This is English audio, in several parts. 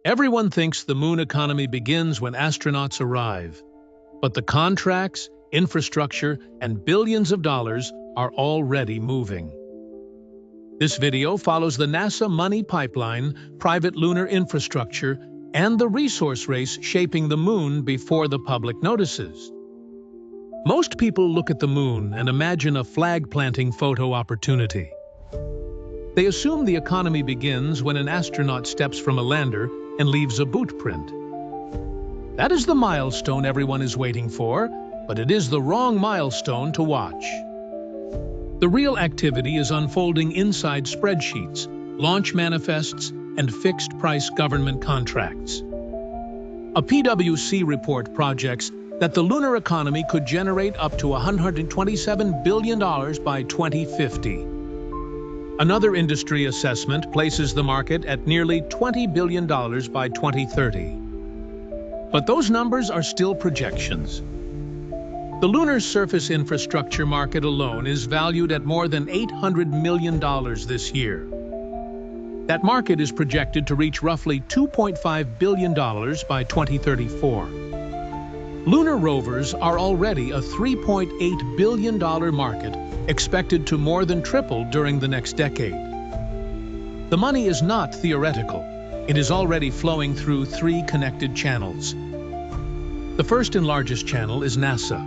Everyone thinks the moon economy begins when astronauts arrive, but the contracts, infrastructure, and billions of dollars are already moving. This video follows the NASA money pipeline, private lunar infrastructure, and the resource race shaping the moon before the public notices. Most people look at the moon and imagine a flag-planting photo opportunity. They assume the economy begins when an astronaut steps from a lander and leaves a boot print. That is the milestone everyone is waiting for, but it is the wrong milestone to watch. The real activity is unfolding inside spreadsheets, launch manifests, and fixed-price government contracts. A PwC report projects that the lunar economy could generate up to $127 billion by 2050. Another industry assessment places the market at nearly $20 billion by 2030. But those numbers are still projections. The lunar surface infrastructure market alone is valued at more than $800 million this year. That market is projected to reach roughly $2.5 billion by 2034. Lunar rovers are already a $3.8 billion market, expected to more than triple during the next decade. The money is not theoretical. It is already flowing through three connected channels. The first and largest channel is NASA.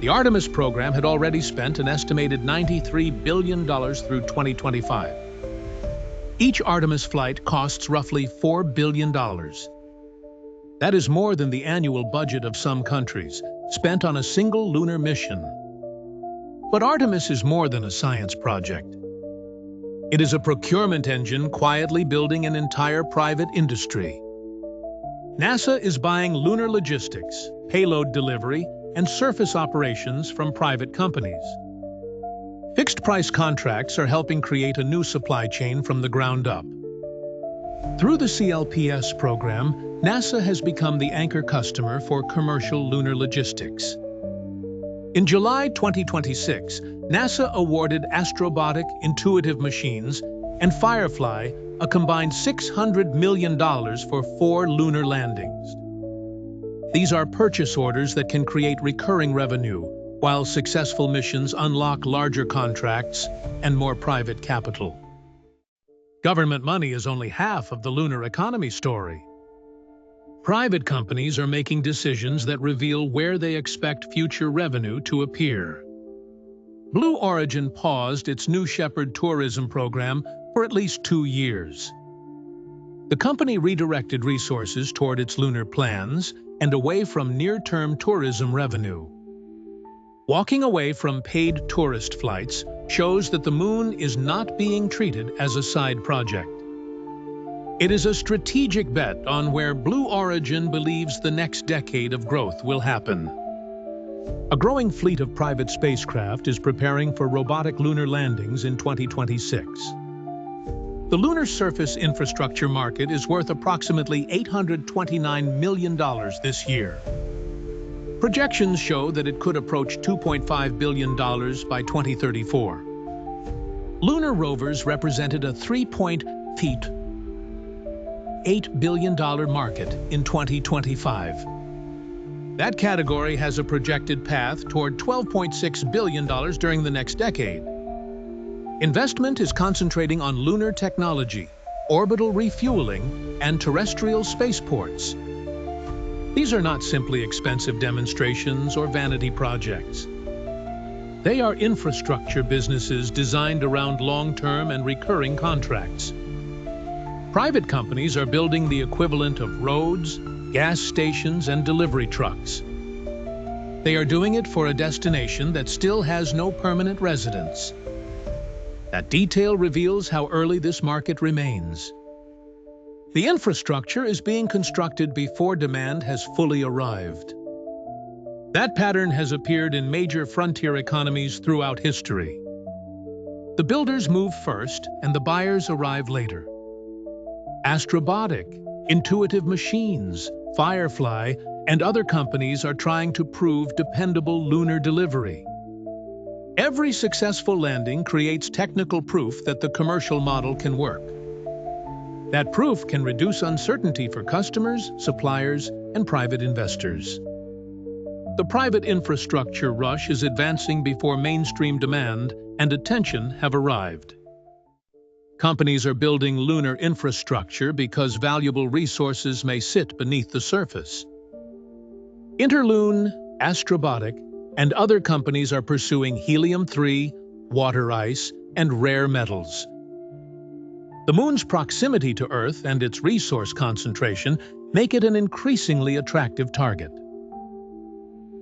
The Artemis program had already spent an estimated $93 billion through 2025. Each Artemis flight costs roughly $4 billion. That is more than the annual budget of some countries, spent on a single lunar mission. But Artemis is more than a science project. It is a procurement engine quietly building an entire private industry. NASA is buying lunar logistics, payload delivery, and surface operations from private companies. Fixed-price contracts are helping create a new supply chain from the ground up. Through the CLPS program, NASA has become the anchor customer for commercial lunar logistics. In July 2026, NASA awarded Astrobotic, Intuitive Machines, and Firefly a combined $600 million for 4 lunar landings. These are purchase orders that can create recurring revenue, while successful missions unlock larger contracts and more private capital. Government money is only half of the lunar economy story. Private companies are making decisions that reveal where they expect future revenue to appear. Blue Origin paused its New Shepard tourism program for at least 2 years. The company redirected resources toward its lunar plans and away from near-term tourism revenue. Walking away from paid tourist flights shows that the moon is not being treated as a side project. It is a strategic bet on where Blue Origin believes the next decade of growth will happen. A growing fleet of private spacecraft is preparing for robotic lunar landings in 2026. The lunar surface infrastructure market is worth approximately $829 million this year. Projections show that it could approach $2.5 billion by 2034. Lunar rovers represented a $3.8 billion market in 2025. That category has a projected path toward $12.6 billion during the next decade. Investment is concentrating on lunar technology, orbital refueling, and terrestrial spaceports. These are not simply expensive demonstrations or vanity projects. They are infrastructure businesses designed around long-term and recurring contracts. Private companies are building the equivalent of roads, gas stations, and delivery trucks. They are doing it for a destination that still has no permanent residents. That detail reveals how early this market remains. The infrastructure is being constructed before demand has fully arrived. That pattern has appeared in major frontier economies throughout history. The builders move first, and the buyers arrive later. Astrobotic, Intuitive Machines, Firefly, and other companies are trying to prove dependable lunar delivery. Every successful landing creates technical proof that the commercial model can work. That proof can reduce uncertainty for customers, suppliers, and private investors. The private infrastructure rush is advancing before mainstream demand and attention have arrived. Companies are building lunar infrastructure because valuable resources may sit beneath the surface. Interloon, Astrobotic, and other companies are pursuing helium-3, water ice, and rare metals. The Moon's proximity to Earth and its resource concentration make it an increasingly attractive target.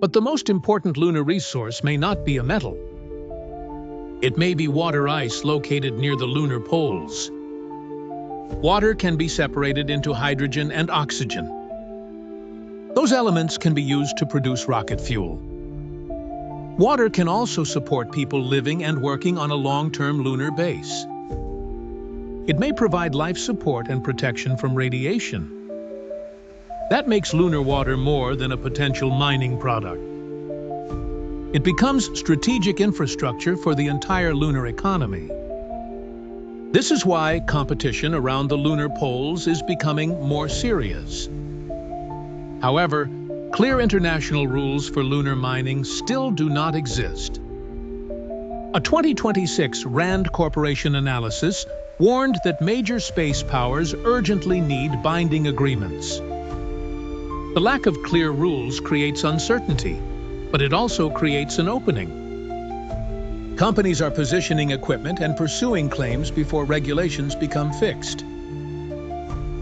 But the most important lunar resource may not be a metal. It may be water ice located near the lunar poles. Water can be separated into hydrogen and oxygen. Those elements can be used to produce rocket fuel. Water can also support people living and working on a long-term lunar base. It may provide life support and protection from radiation. That makes lunar water more than a potential mining product. It becomes strategic infrastructure for the entire lunar economy. This is why competition around the lunar poles is becoming more serious. However, clear international rules for lunar mining still do not exist. A 2026 RAND Corporation analysis warned that major space powers urgently need binding agreements. The lack of clear rules creates uncertainty, but it also creates an opening. Companies are positioning equipment and pursuing claims before regulations become fixed.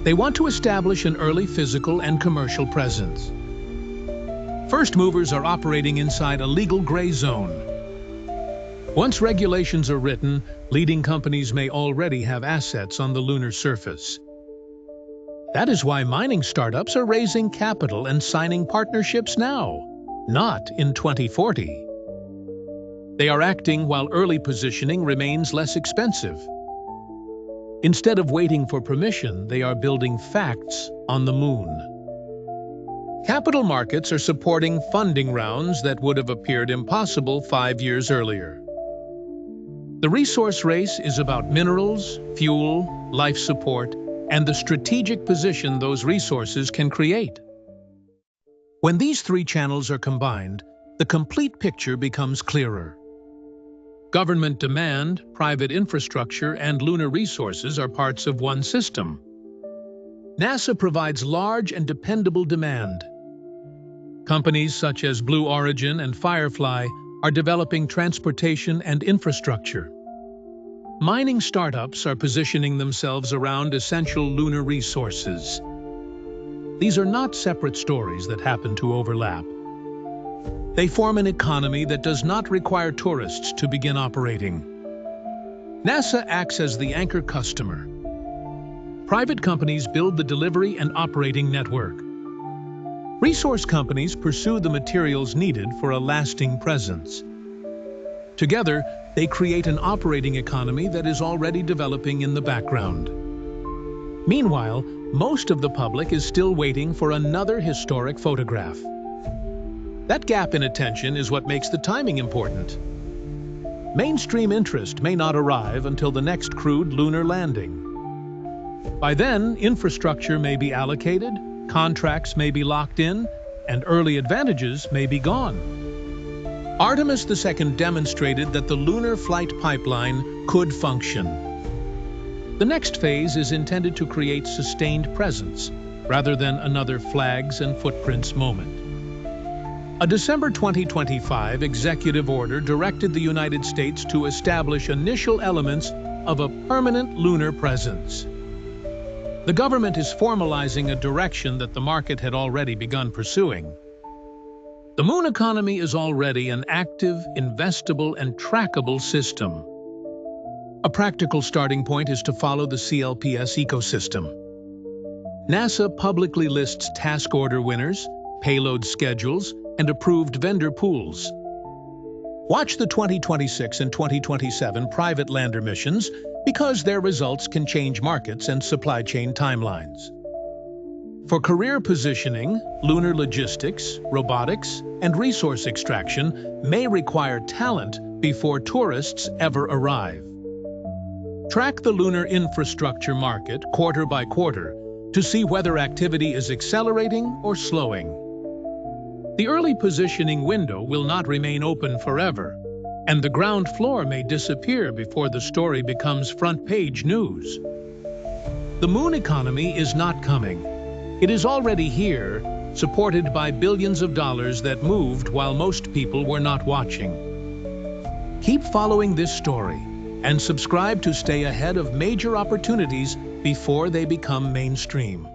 They want to establish an early physical and commercial presence. First movers are operating inside a legal gray zone. Once regulations are written, leading companies may already have assets on the lunar surface. That is why mining startups are raising capital and signing partnerships now, not in 2040. They are acting while early positioning remains less expensive. Instead of waiting for permission, they are building facts on the Moon. Capital markets are supporting funding rounds that would have appeared impossible 5 years earlier. The resource race is about minerals, fuel, life support, and the strategic position those resources can create. When these three channels are combined, the complete picture becomes clearer. Government demand, private infrastructure, and lunar resources are parts of one system. NASA provides large and dependable demand. Companies such as Blue Origin and Firefly are developing transportation and infrastructure. Mining startups are positioning themselves around essential lunar resources. These are not separate stories that happen to overlap. They form an economy that does not require tourists to begin operating. NASA acts as the anchor customer. Private companies build the delivery and operating network. Resource companies pursue the materials needed for a lasting presence. Together, they create an operating economy that is already developing in the background. Meanwhile, most of the public is still waiting for another historic photograph. That gap in attention is what makes the timing important. Mainstream interest may not arrive until the next crewed lunar landing. By then, infrastructure may be allocated, contracts may be locked in, and early advantages may be gone. Artemis II demonstrated that the lunar flight pipeline could function. The next phase is intended to create sustained presence, rather than another flags and footprints moment. A December 2025 executive order directed the United States to establish initial elements of a permanent lunar presence. The government is formalizing a direction that the market had already begun pursuing. The Moon economy is already an active, investable, and trackable system. A practical starting point is to follow the CLPS ecosystem. NASA publicly lists task order winners, payload schedules, and approved vendor pools. Watch the 2026 and 2027 private lander missions because their results can change markets and supply chain timelines. For career positioning, lunar logistics, robotics, and resource extraction may require talent before tourists ever arrive. Track the lunar infrastructure market quarter by quarter to see whether activity is accelerating or slowing. The early positioning window will not remain open forever, and the ground floor may disappear before the story becomes front-page news. The moon economy is not coming. It is already here, supported by billions of dollars that moved while most people were not watching. Keep following this story and subscribe to stay ahead of major opportunities before they become mainstream.